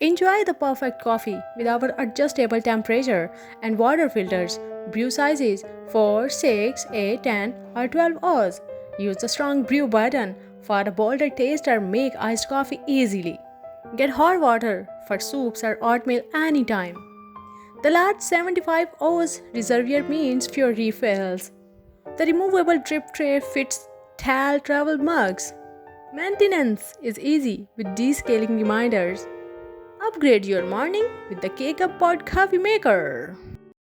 Enjoy the perfect coffee with our adjustable temperature and water filters. Brew sizes 4, 6, 8, 10, or 12 hours. Use the strong brew button for a bolder taste or make iced coffee easily. Get hot water for soups or oatmeal anytime. The large 75 oz reservoir means fewer refills. The removable drip tray fits tall travel mugs. Maintenance is easy with descaling reminders. Upgrade your morning with the K Cup Pod Coffee Maker.